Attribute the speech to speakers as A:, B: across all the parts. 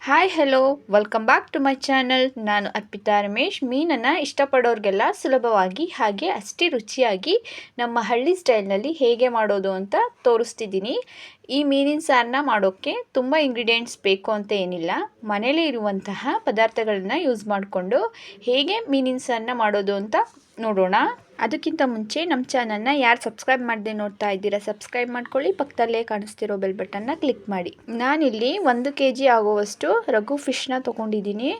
A: Hi hello welcome back to my channel. ನಾನು ಅರ್ಪಿತಾ ರಮೇಶ್. ಮೀನನ್ನು ಇಷ್ಟಪಡೋರಿಗೆಲ್ಲ ಸುಲಭವಾಗಿ ಹಾಗೆ ಅಷ್ಟೇ ರುಚಿಯಾಗಿ ನಮ್ಮ ಹಳ್ಳಿ ಸ್ಟೈಲ್ನಲ್ಲಿ ಹೇಗೆ ಮಾಡೋದು ಅಂತ ತೋರಿಸ್ತಿದ್ದೀನಿ. ಈ ಮೀನಿನ ಸಾರನ್ನ ಮಾಡೋಕ್ಕೆ ತುಂಬ ಇಂಗ್ರೀಡಿಯೆಂಟ್ಸ್ ಬೇಕು ಅಂತ ಏನಿಲ್ಲ. ಮನೇಲಿ ಇರುವಂತಹ ಪದಾರ್ಥಗಳನ್ನ ಯೂಸ್ ಮಾಡಿಕೊಂಡು ಹೇಗೆ ಮೀನಿನ ಸಾರನ್ನ ಮಾಡೋದು ಅಂತ ನೋಡೋಣ. ಅದಕ್ಕಿಂತ ಮುಂಚೆ ನಮ್ಮ ಚಾನಲ್ನ ಯಾರು ಸಬ್ಸ್ಕ್ರೈಬ್ ಮಾಡದೆ ನೋಡ್ತಾ ಇದ್ದೀರಾ ಸಬ್ಸ್ಕ್ರೈಬ್ ಮಾಡ್ಕೊಳ್ಳಿ, ಪಕ್ಕದಲ್ಲೇ ಕಾಣಿಸ್ತಿರೋ ಬೆಲ್ ಬಟನ್ನ ಕ್ಲಿಕ್ ಮಾಡಿ. ನಾನಿಲ್ಲಿ 1 kg ಆಗುವಷ್ಟು ರಘು ಫಿಶ್ನ ತೊಗೊಂಡಿದ್ದೀನಿ.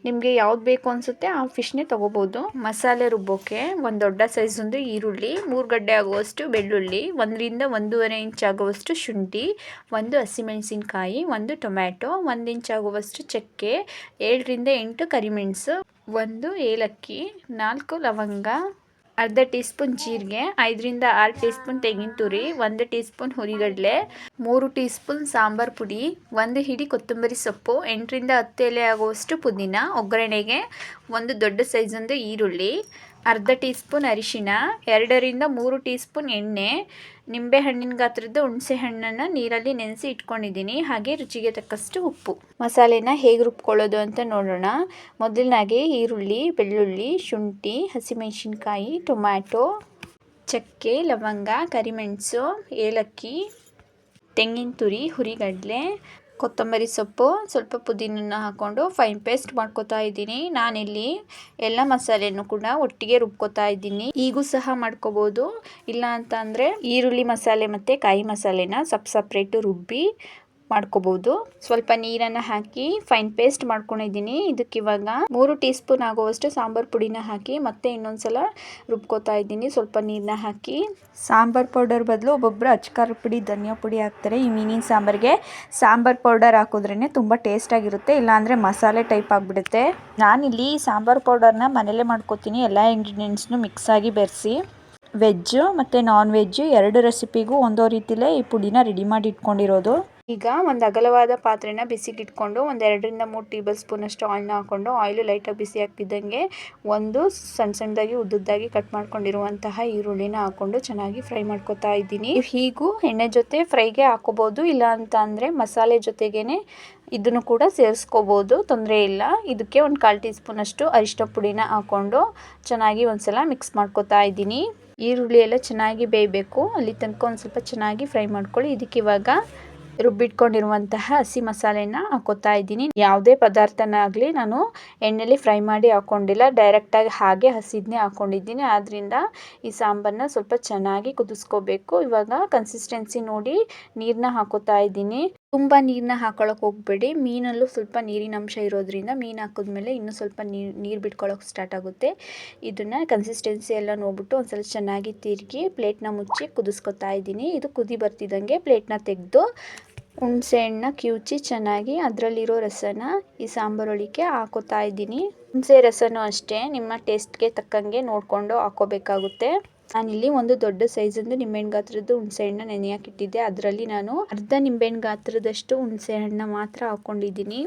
A: ನಿಮಗೆ ಯಾವ್ದು ಬೇಕು ಅನಿಸುತ್ತೆ ಆ ಫಿಶ್ನೇ ತೊಗೋಬೋದು. ಮಸಾಲೆ ರುಬ್ಬೋಕ್ಕೆ ಒಂದು ದೊಡ್ಡ ಸೈಜೊಂದು ಈರುಳ್ಳಿ, 3 ಗಡ್ಡೆ ಆಗುವಷ್ಟು ಬೆಳ್ಳುಳ್ಳಿ, 1 ರಿಂದ 1.5 ಇಂಚ್ ಆಗುವಷ್ಟು ಶುಂಠಿ, 1 ಹಸಿಮೆಣಸಿನಕಾಯಿ, 1 ಟೊಮ್ಯಾಟೊ, 1 ಇಂಚ್ ಆಗುವಷ್ಟು ಚಕ್ಕೆ, 7 ರಿಂದ 8 ಕರಿಮೆಣಸು, 1 ಏಲಕ್ಕಿ, 4 ಲವಂಗ, ಅರ್ಧ ಟೀ ಸ್ಪೂನ್ ಜೀರಿಗೆ, 5 ರಿಂದ 6 ಟೀ ಸ್ಪೂನ್ ತೆಂಗಿನ ತುರಿ, 1 ಟೀ ಸ್ಪೂನ್ ಹುರಿಗಡಲೆ, 3 ಟೀ ಸ್ಪೂನ್ ಸಾಂಬಾರ್ ಪುಡಿ, 1 ಹಿಡಿ ಕೊತ್ತಂಬರಿ ಸೊಪ್ಪು, 8 ರಿಂದ 10 ಎಲೆ ಆಗುವಷ್ಟು ಪುದೀನ, ಒಗ್ಗರಣೆಗೆ 1 ದೊಡ್ಡ ಸೈಜೊಂದು ಈರುಳ್ಳಿ, ಅರ್ಧ ಟೀ ಸ್ಪೂನ್ ಅರಿಶಿಣ, 2 ರಿಂದ 3 ಟೀ ಸ್ಪೂನ್ ಎಣ್ಣೆ, ನಿಂಬೆ ಹಣ್ಣಿನ ಗಾತ್ರದ ಹುಣಸೆ ಹಣ್ಣನ್ನು ನೀರಲ್ಲಿ ನೆನೆಸಿ ಇಟ್ಕೊಂಡಿದ್ದೀನಿ, ಹಾಗೆ ರುಚಿಗೆ ತಕ್ಕಷ್ಟು ಉಪ್ಪು. ಮಸಾಲೆನ ಹೇಗೆ ರುಬ್ಕೊಳ್ಳೋದು ಅಂತ ನೋಡೋಣ. ಮೊದಲನಾಗಿ ಈರುಳ್ಳಿ, ಬೆಳ್ಳುಳ್ಳಿ, ಶುಂಠಿ, ಹಸಿಮೆಣಸಿನ್ಕಾಯಿ, ಟೊಮ್ಯಾಟೊ, ಚಕ್ಕೆ, ಲವಂಗ, ಕರಿಮೆಣಸು, ಏಲಕ್ಕಿ, ತೆಂಗಿನ ತುರಿ, ಹುರಿಗಡಲೆ, ಕೊತ್ತಂಬರಿ ಸೊಪ್ಪು, ಸ್ವಲ್ಪ ಪುದೀನನ ಹಾಕ್ಕೊಂಡು ಫೈನ್ ಪೇಸ್ಟ್ ಮಾಡ್ಕೊತಾ ಇದ್ದೀನಿ. ನಾನಿಲ್ಲಿ ಎಲ್ಲ ಮಸಾಲೆನೂ ಕೂಡ ಒಟ್ಟಿಗೆ ರುಬ್ಕೊತಾ ಇದ್ದೀನಿ. ಈಗೂ ಸಹ ಮಾಡ್ಕೋಬೋದು. ಇಲ್ಲ ಅಂತ ಅಂದರೆ ಈರುಳ್ಳಿ ಮಸಾಲೆ ಮತ್ತು ಕಾಯಿ ಮಸಾಲೆನ ಸಪ್ರೇಟು ರುಬ್ಬಿ ಮಾಡ್ಕೋಬೋದು. ಸ್ವಲ್ಪ ನೀರನ್ನು ಹಾಕಿ ಫೈನ್ ಪೇಸ್ಟ್ ಮಾಡ್ಕೊಂಡಿದ್ದೀನಿ. ಇದಕ್ಕೆ ಇವಾಗ 3 ಟೀ ಸ್ಪೂನ್ ಆಗುವಷ್ಟು ಸಾಂಬಾರ್ ಪುಡಿನ ಹಾಕಿ ಮತ್ತೆ ಇನ್ನೊಂದ್ಸಲ ರುಬ್ಕೋತಾ ಇದ್ದೀನಿ. ಸ್ವಲ್ಪ ನೀರನ್ನ ಹಾಕಿ ಸಾಂಬಾರ್ ಪೌಡರ್ ಬದಲು ಒಬ್ಬೊಬ್ಬರು ಅಚ್ಕಾರ ಪುಡಿ, ಧನಿಯಾ ಪುಡಿ ಹಾಕ್ತಾರೆ. ಈ ಮೀನಿನ ಸಾಂಬಾರಿಗೆ ಸಾಂಬಾರ್ ಪೌಡರ್ ಹಾಕಿದ್ರೇ ತುಂಬ ಟೇಸ್ಟಾಗಿರುತ್ತೆ, ಇಲ್ಲಾಂದರೆ ಮಸಾಲೆ ಟೈಪ್ ಆಗಿಬಿಡುತ್ತೆ. ನಾನಿಲ್ಲಿ ಸಾಂಬಾರ್ ಪೌಡರ್ನ ಮನೇಲೇ ಮಾಡ್ಕೋತೀನಿ. ಎಲ್ಲ ಇಂಗ್ರೀಡಿಯೆಂಟ್ಸ್ನು ಮಿಕ್ಸ್ ಆಗಿ ಬೆರೆಸಿ ವೆಜ್ಜು ಮತ್ತು ನಾನ್ ವೆಜ್ಜು 2 ರೆಸಿಪಿಗೂ ಒಂದೋ ರೀತಿಲೇ ಈ ಪುಡಿನ ರೆಡಿ ಮಾಡಿ ಇಟ್ಕೊಂಡಿರೋದು. ಈಗ ಒಂದು ಅಗಲವಾದ ಪಾತ್ರೆನ ಬಿಸಿಗೆ ಇಟ್ಕೊಂಡು 1 ರಿಂದ 3 ಟೇಬಲ್ ಸ್ಪೂನ್ ಅಷ್ಟು ಆಯಿಲ್ನ ಹಾಕ್ಕೊಂಡು ಆಯಿಲು ಲೈಟಾಗಿ ಬಿಸಿ ಆಗ್ತಿದ್ದಂಗೆ ಒಂದು ಸಣ್ಣದಾಗಿ ಉದ್ದುದ್ದಾಗಿ ಕಟ್ ಮಾಡ್ಕೊಂಡಿರುವಂತಹ ಈರುಳ್ಳಿನ ಹಾಕ್ಕೊಂಡು ಚೆನ್ನಾಗಿ ಫ್ರೈ ಮಾಡ್ಕೊತಾ ಇದ್ದೀನಿ. ಹೀಗೂ ಎಣ್ಣೆ ಜೊತೆ ಫ್ರೈಗೆ ಹಾಕೋಬೋದು, ಇಲ್ಲ ಅಂತ ಅಂದರೆ ಮಸಾಲೆ ಜೊತೆಗೇನೆ ಇದನ್ನು ಕೂಡ ಸೇರಿಸ್ಕೋಬೋದು, ತೊಂದರೆ ಇಲ್ಲ. ಇದಕ್ಕೆ 1/4 ಟೀ ಸ್ಪೂನ್ ಅಷ್ಟು ಅರಿಶಿನ ಪುಡಿನ ಹಾಕ್ಕೊಂಡು ಚೆನ್ನಾಗಿ ಒಂದ್ಸಲ ಮಿಕ್ಸ್ ಮಾಡ್ಕೊತಾ ಇದ್ದೀನಿ. ಈರುಳ್ಳಿ ಎಲ್ಲ ಚೆನ್ನಾಗಿ ಬೇಯಬೇಕು, ಅಲ್ಲಿ ತನಕ ಒಂದು ಸ್ವಲ್ಪ ಚೆನ್ನಾಗಿ ಫ್ರೈ ಮಾಡ್ಕೊಳ್ಳಿ. ಇದಕ್ಕೆ ಇವಾಗ ರುಬ್ಬಿಟ್ಕೊಂಡಿರುವಂತಹ ಹಸಿ ಮಸಾಲೆನ ಹಾಕೋತಾ ಇದ್ದೀನಿ. ಯಾವುದೇ ಪದಾರ್ಥನಾಗಲಿ ನಾನು ಎಣ್ಣೆಲಿ ಫ್ರೈ ಮಾಡಿ ಹಾಕ್ಕೊಂಡಿಲ್ಲ, ಡೈರೆಕ್ಟಾಗಿ ಹಾಗೆ ಹಸಿದನ್ನೇ ಹಾಕ್ಕೊಂಡಿದ್ದೀನಿ. ಆದ್ದರಿಂದ ಈ ಸಾಂಬಾರನ್ನ ಸ್ವಲ್ಪ ಚೆನ್ನಾಗಿ ಕುದಿಸ್ಕೋಬೇಕು. ಇವಾಗ ಕನ್ಸಿಸ್ಟೆನ್ಸಿ ನೋಡಿ ನೀರನ್ನ ಹಾಕೋತಾ ಇದ್ದೀನಿ. ತುಂಬ ನೀರನ್ನ ಹಾಕೊಳ್ಳೋಕೆ ಹೋಗಬೇಡಿ. ಮೀನಲ್ಲೂ ಸ್ವಲ್ಪ ನೀರಿನ ಅಂಶ ಇರೋದ್ರಿಂದ ಮೀನು ಹಾಕಿದ್ಮೇಲೆ ಇನ್ನೂ ಸ್ವಲ್ಪ ನೀರು ಬಿಟ್ಕೊಳ್ಳೋಕೆ ಸ್ಟಾರ್ಟ್ ಆಗುತ್ತೆ. ಇದನ್ನು ಕನ್ಸಿಸ್ಟೆನ್ಸಿ ಎಲ್ಲ ನೋಡ್ಬಿಟ್ಟು ಒಂದ್ಸಲ ಚೆನ್ನಾಗಿ ತಿರುಗಿ ಪ್ಲೇಟ್ನ ಮುಚ್ಚಿ ಕುದಿಸ್ಕೊತಾ ಇದ್ದೀನಿ. ಇದು ಕುದಿ ಬರ್ತಿದ್ದಂಗೆ ಪ್ಲೇಟ್ನ ತೆಗೆದು ಹುಣಸೆ ಹಣ್ಣನ್ನ ಕಿವುಚಿ ಚೆನ್ನಾಗಿ ಅದರಲ್ಲಿರೋ ರಸನ ಈ ಸಾಂಬಾರೊಳಗೆ ಹಾಕೋತಾ ಇದ್ದೀನಿ. ಹುಣಸೆ ರಸನೂ ಅಷ್ಟೇ ನಿಮ್ಮ ಟೇಸ್ಟ್ಗೆ ತಕ್ಕಂಗೆ ನೋಡಿಕೊಂಡು ಹಾಕೋಬೇಕಾಗುತ್ತೆ. ನಾನಿಲ್ಲಿ ಒಂದು ದೊಡ್ಡ ಸೈಜೊಂದು ನಿಂಬೆಹಣ್ಣು ಗಾತ್ರದ್ದು ಹುಣಸೆ ಹಣ್ಣನ್ನ ನೆನೆಯಕ್ಕೆ ಇಟ್ಟಿದ್ದೆ. ಅದರಲ್ಲಿ ನಾನು ಅರ್ಧ ನಿಂಬೆಹಣ್ಣು ಗಾತ್ರದಷ್ಟು ಹುಣಸೆ ಹಣ್ಣನ್ನ ಮಾತ್ರ ಹಾಕ್ಕೊಂಡಿದ್ದೀನಿ.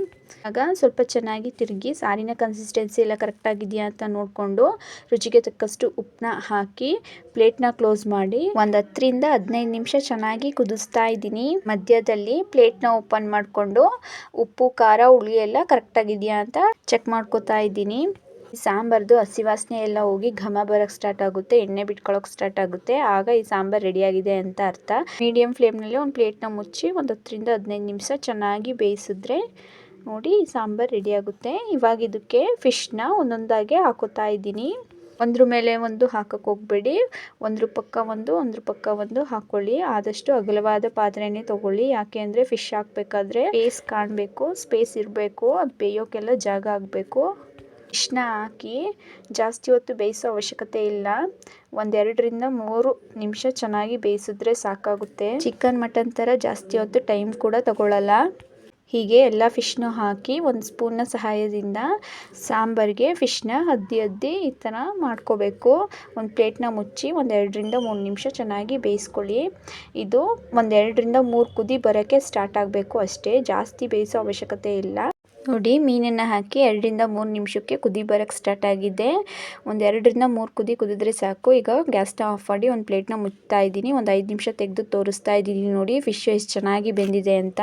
A: ಆಗ ಸ್ವಲ್ಪ ಚೆನ್ನಾಗಿ ತಿರುಗಿ ಸಾರಿನ ಕನ್ಸಿಸ್ಟೆನ್ಸಿ ಎಲ್ಲ ಕರೆಕ್ಟಾಗಿದೆಯಾ ಅಂತ ನೋಡಿಕೊಂಡು ರುಚಿಗೆ ತಕ್ಕಷ್ಟು ಉಪ್ಪನ್ನ ಹಾಕಿ ಪ್ಲೇಟ್ನ ಕ್ಲೋಸ್ ಮಾಡಿ ಒಂದು 10 ರಿಂದ 15 ನಿಮಿಷ ಚೆನ್ನಾಗಿ ಕುದಿಸ್ತಾ ಇದ್ದೀನಿ. ಮಧ್ಯದಲ್ಲಿ ಪ್ಲೇಟ್ನ ಓಪನ್ ಮಾಡಿಕೊಂಡು ಉಪ್ಪು, ಖಾರ, ಹುಳಿ ಎಲ್ಲ ಕರೆಕ್ಟಾಗಿದೆಯಾ ಅಂತ ಚೆಕ್ ಮಾಡ್ಕೋತಾ ಇದ್ದೀನಿ. ಸಾಂಬಾರ್ದು ಹಸಿ ವಾಸನೆ ಎಲ್ಲ ಹೋಗಿ ಘಮ ಬರೋಕ್ಕೆ ಸ್ಟಾರ್ಟ್ ಆಗುತ್ತೆ, ಎಣ್ಣೆ ಬಿಟ್ಕೊಳ್ಳೋಕೆ ಸ್ಟಾರ್ಟ್ ಆಗುತ್ತೆ. ಆಗ ಈ ಸಾಂಬಾರು ರೆಡಿಯಾಗಿದೆ ಅಂತ ಅರ್ಥ. ಮೀಡಿಯಂ ಫ್ಲೇಮ್ನಲ್ಲಿ ಒಂದು ಪ್ಲೇಟ್ನ ಮುಚ್ಚಿ ಒಂದು 10 ರಿಂದ 15 ನಿಮಿಷ ಚೆನ್ನಾಗಿ ಬೇಯಿಸಿದ್ರೆ ನೋಡಿ ಈ ಸಾಂಬಾರು ರೆಡಿಯಾಗುತ್ತೆ. ಇವಾಗ ಇದಕ್ಕೆ ಫಿಶ್ನ ಒಂದೊಂದಾಗೆ ಹಾಕೋತಾ ಇದ್ದೀನಿ. ಒಂದ್ರ ಮೇಲೆ ಒಂದು ಹಾಕಕ್ಕೆ ಹೋಗಬೇಡಿ, ಒಂದ್ರ ಪಕ್ಕ ಒಂದು ಹಾಕ್ಕೊಳ್ಳಿ. ಆದಷ್ಟು ಅಗಲವಾದ ಪಾತ್ರೆನೇ ತೊಗೊಳ್ಳಿ. ಯಾಕೆ ಅಂದರೆ ಫಿಶ್ ಹಾಕಬೇಕಾದ್ರೆ ಸ್ಪೇಸ್ ಕಾಣಬೇಕು, ಸ್ಪೇಸ್ ಇರಬೇಕು, ಅದು ಬೇಯೋಕ್ಕೆಲ್ಲ ಜಾಗ ಆಗಬೇಕು. ಫಿಶ್ನ ಹಾಕಿ ಜಾಸ್ತಿ ಹೊತ್ತು ಬೇಯಿಸೋ ಅವಶ್ಯಕತೆ ಇಲ್ಲ. 1 ರಿಂದ 3 ನಿಮಿಷ ಚೆನ್ನಾಗಿ ಬೇಯಿಸಿದ್ರೆ ಸಾಕಾಗುತ್ತೆ. ಚಿಕನ್, ಮಟನ್ ಥರ ಜಾಸ್ತಿ ಹೊತ್ತು ಟೈಮ್ ಕೂಡ ತಗೊಳ್ಳಲ್ಲ. ಹೀಗೆ ಎಲ್ಲ ಫಿಶ್ನು ಹಾಕಿ ಒಂದು ಸ್ಪೂನ್ನ ಸಹಾಯದಿಂದ ಸಾಂಬಾರಿಗೆ ಫಿಶ್ನ ಅದ್ದಿ ಈ ಥರ ಮಾಡ್ಕೋಬೇಕು. ಒಂದು ಪ್ಲೇಟ್ನ ಮುಚ್ಚಿ 1 ರಿಂದ 3 ನಿಮಿಷ ಚೆನ್ನಾಗಿ ಬೇಯಿಸ್ಕೊಳ್ಳಿ. ಇದು 1 ರಿಂದ 3 ಕುದಿ ಬರೋಕ್ಕೆ ಸ್ಟಾರ್ಟ್ ಆಗಬೇಕು ಅಷ್ಟೇ, ಜಾಸ್ತಿ ಬೇಯಿಸೋ ಅವಶ್ಯಕತೆ ಇಲ್ಲ. ನೋಡಿ ಮೀನನ್ನು ಹಾಕಿ 2 ರಿಂದ 3 ನಿಮಿಷಕ್ಕೆ ಕುದಿ ಬರೋಕ್ಕೆ ಸ್ಟಾರ್ಟ್ ಆಗಿದೆ. 1 ರಿಂದ 3 ಕುದಿದ್ರೆ ಸಾಕು. ಈಗ ಗ್ಯಾಸ್ನ ಆಫ್ ಮಾಡಿ ಒಂದು ಪ್ಲೇಟ್ನ ಮುಚ್ತಾ ಇದ್ದೀನಿ. ಒಂದು 5 ನಿಮಿಷ ತೆಗೆದು ತೋರಿಸ್ತಾ ಇದ್ದೀನಿ ನೋಡಿ ಫಿಶ್ ಎಷ್ಟು ಚೆನ್ನಾಗಿ ಬೆಂದಿದೆ ಅಂತ.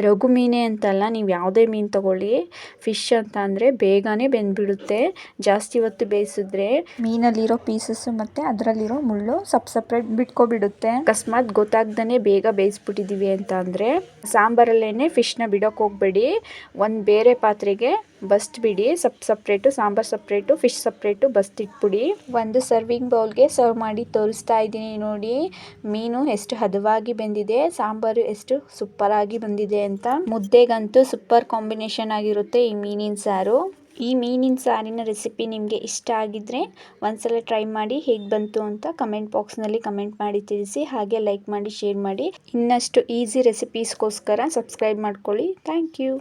A: ರಘು ಮೀನೆ ಅಂತಲ್ಲ, ನೀವು ಯಾವುದೇ ಮೀನು ತಗೊಳ್ಳಿ, ಫಿಶ್ ಅಂತ ಅಂದರೆ ಬೇಗನೆ ಬೆಂದ್ಬಿಡುತ್ತೆ. ಜಾಸ್ತಿ ಹೊತ್ತು ಬೇಯಿಸಿದ್ರೆ ಮೀನಲ್ಲಿರೋ ಪೀಸಸ್ಸು ಮತ್ತು ಅದರಲ್ಲಿರೋ ಮುಳ್ಳು ಸಪ್ರೇಟ್ ಬಿಟ್ಕೊಬಿಡುತ್ತೆ. ಅಕಸ್ಮಾತ್ ಗೊತ್ತಾಗ್ದೇ ಬೇಗ ಬೇಯಿಸ್ಬಿಟ್ಟಿದ್ದೀವಿ ಅಂತ ಅಂದರೆ ಸಾಂಬಾರಲ್ಲೇ ಫಿಶ್ನ ಬಿಡೋಕೆ ಹೋಗಬೇಡಿ. ಒಂದು ಬೇರೆ ಪಾತ್ರೆಗೆ ಬಸ್ಟ್ಬಿಡಿ. Separate sambar separate, fish separate ಬಸ್ತಿಟ್ಬಿಡಿ. ಒಂದು ಸರ್ವಿಂಗ್ ಬೌಲ್ಗೆ ಸರ್ವ್ ಮಾಡಿ ತೋರಿಸ್ತಾ ಇದ್ದೀನಿ ನೋಡಿ. ಮೀನು ಎಷ್ಟು ಹದವಾಗಿ ಬೆಂದಿದೆ, ಸಾಂಬಾರು ಎಷ್ಟು ಸೂಪರ್ ಆಗಿ ಬಂದಿದೆ ಅಂತ. ಮುದ್ದೆಗಂತೂ ಸೂಪರ್ ಕಾಂಬಿನೇಷನ್ ಆಗಿರುತ್ತೆ ಈ ಮೀನಿನ ಸಾರು. ಈ ಮೀನಿನ ಸಾರಿನ ರೆಸಿಪಿ ನಿಮಗೆ ಇಷ್ಟ ಆಗಿದ್ರೆ ಒಂದ್ಸಲ ಟ್ರೈ ಮಾಡಿ, ಹೇಗೆ ಬಂತು ಅಂತ ಕಮೆಂಟ್ ಬಾಕ್ಸ್ನಲ್ಲಿ ಕಮೆಂಟ್ ಮಾಡಿ ತಿಳಿಸಿ. ಹಾಗೆ ಲೈಕ್ ಮಾಡಿ, ಶೇರ್ ಮಾಡಿ. ಇನ್ನಷ್ಟು ಈಸಿ ರೆಸಿಪೀಸ್ಗೋಸ್ಕರ ಸಬ್ಸ್ಕ್ರೈಬ್ ಮಾಡ್ಕೊಳ್ಳಿ. Thank you.